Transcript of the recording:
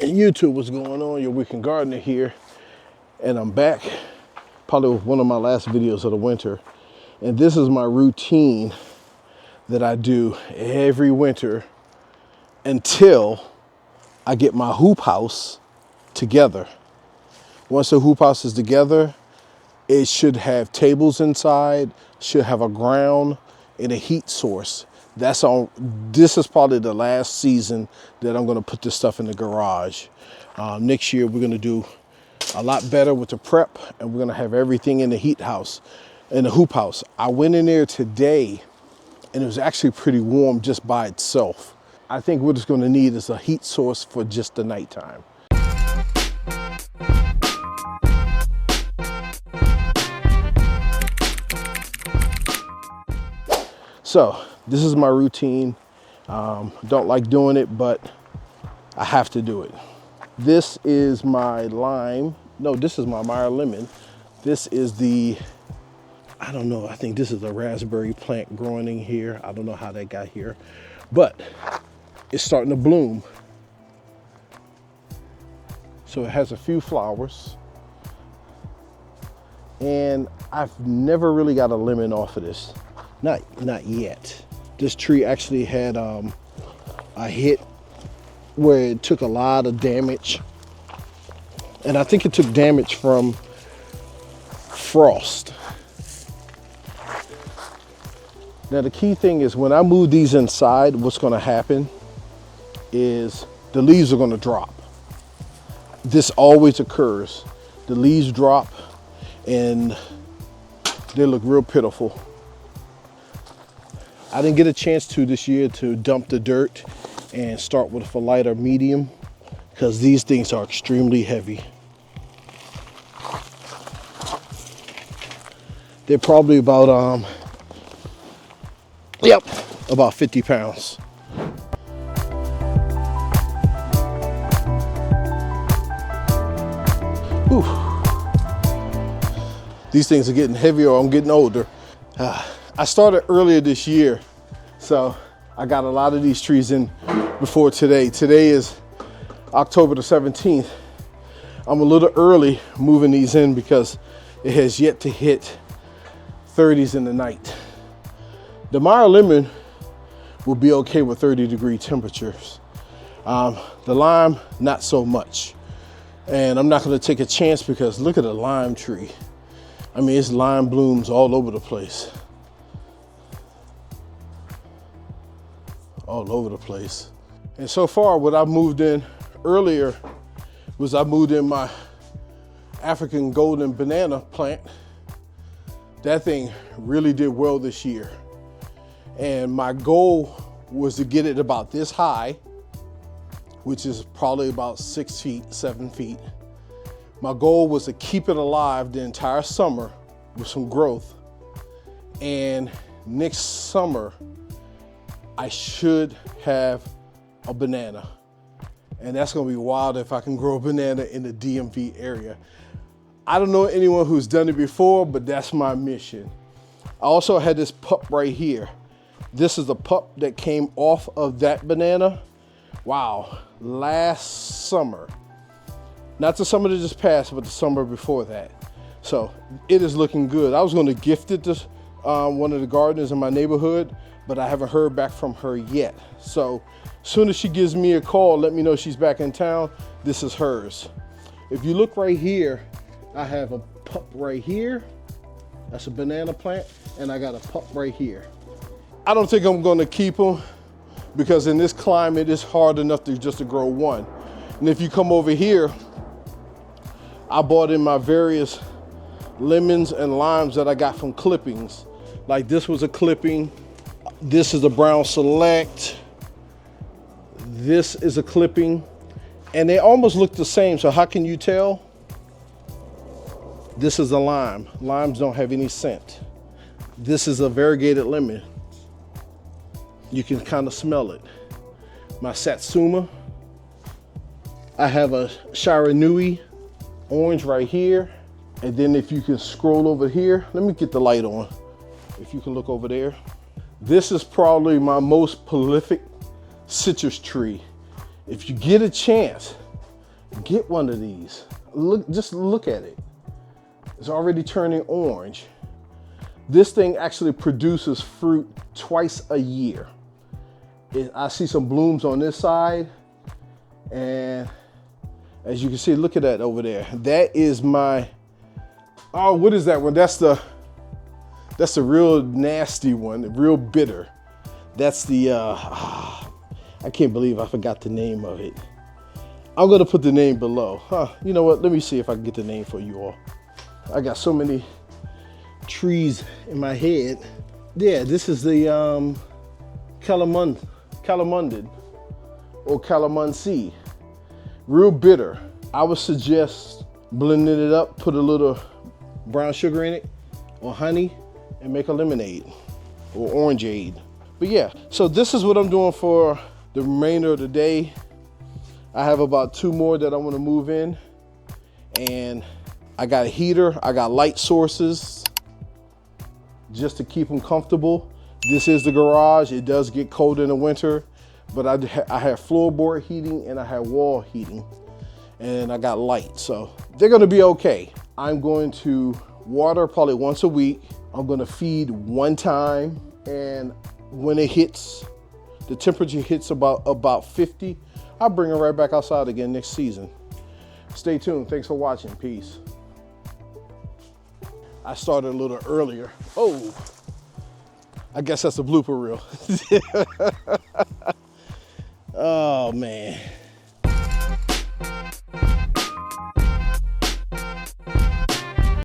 YouTube, what's going on? Your Weekend Gardener here, and I'm back probably with one of my last videos of the winter. And this is my routine that I do every winter until I get my hoop house together. Once the hoop house is together, it should have tables inside, should have a ground and a heat source. This is probably the last season that I'm gonna put this stuff in the garage. Next year, we're gonna do a lot better with the prep, and we're gonna have everything in the heat house, in the hoop house. I went in there today and it was actually pretty warm just by itself. I think what it's gonna need is a heat source for just the nighttime. So this is my routine. Don't like doing it, but I have to do it. This is my lime. No, this is my Meyer lemon. This is the, I don't know, I think this is a raspberry plant growing in here. I don't know how that got here, but it's starting to bloom. So it has a few flowers. And I've never really got a lemon off of this. Not yet. This tree actually had a hit where it took a lot of damage. And I think it took damage from frost. Now the key thing is when I move these inside, what's gonna happen is the leaves are gonna drop. This always occurs. The leaves drop and they look real pitiful. I didn't get a chance to this year to dump the dirt and start with a lighter medium because these things are extremely heavy. They're probably about, about 50 pounds. Whew. These things are getting heavier or I'm getting older. I started earlier this year, so I got a lot of these trees in before today. Today is October the 17th. I'm a little early moving these in because it has yet to hit 30s in the night. The Meyer lemon will be okay with 30-degree temperatures. The lime, not so much. And I'm not gonna take a chance because look at the lime tree. I mean, it's lime blooms all over the place. All over the place. And so far what I moved in earlier was I moved in my African golden banana plant. That thing really did well this year. And my goal was to get it about this high, which is probably about 6 feet, 7 feet. My goal was to keep it alive the entire summer with some growth. And next summer, I should have a banana. And that's gonna be wild if I can grow a banana in the DMV area. I don't know anyone who's done it before, but that's my mission. I also had this pup right here. This is a pup that came off of that banana. Wow, last summer. Not the summer that just passed, but the summer before that. So it is looking good. I was gonna gift it to one of the gardeners in my neighborhood, but I haven't heard back from her yet. So as soon as she gives me a call, let me know she's back in town, this is hers. If you look right here, I have a pup right here. That's a banana plant, and I got a pup right here. I don't think I'm gonna keep them because in this climate, it's hard enough just to grow one. And if you come over here, I bought in my various lemons and limes that I got from clippings. Like this was a clipping. This is a brown select. This is a clipping. And they almost look the same, so how can you tell? This is a lime. Limes don't have any scent. This is a variegated lemon. You can kind of smell it. My Satsuma. I have a Shiranui orange right here. And then if you can scroll over here, let me get the light on. If you can look over there. This is probably my most prolific citrus tree. If you get a chance, get one of these. Look, just look at it. It's already turning orange. This thing actually produces fruit twice a year. I see some blooms on this side, and as you can see, look at that over there. That is my, oh, what is that one? That's the real nasty one, real bitter. That's the, I can't believe I forgot the name of it. I'm gonna put the name below. You know what, let me see if I can get the name for you all. I got so many trees in my head. Yeah, this is the calamundid or calamansi. Real bitter. I would suggest blending it up, put a little brown sugar in it or honey and make a lemonade or orangeade. But yeah, so this is what I'm doing for the remainder of the day. I have about 2 more that I want to move in, and I got a heater, I got light sources just to keep them comfortable. This is the garage. It does get cold in the winter, but I have floorboard heating and I have wall heating, and I got light, so they're gonna be okay. I'm going to water probably once a week. I'm gonna feed 1 time, and when it hits, the temperature hits about 50, I'll bring her right back outside again next season. Stay tuned. Thanks for watching. Peace. I started a little earlier. Oh, I guess that's a blooper reel. Oh man.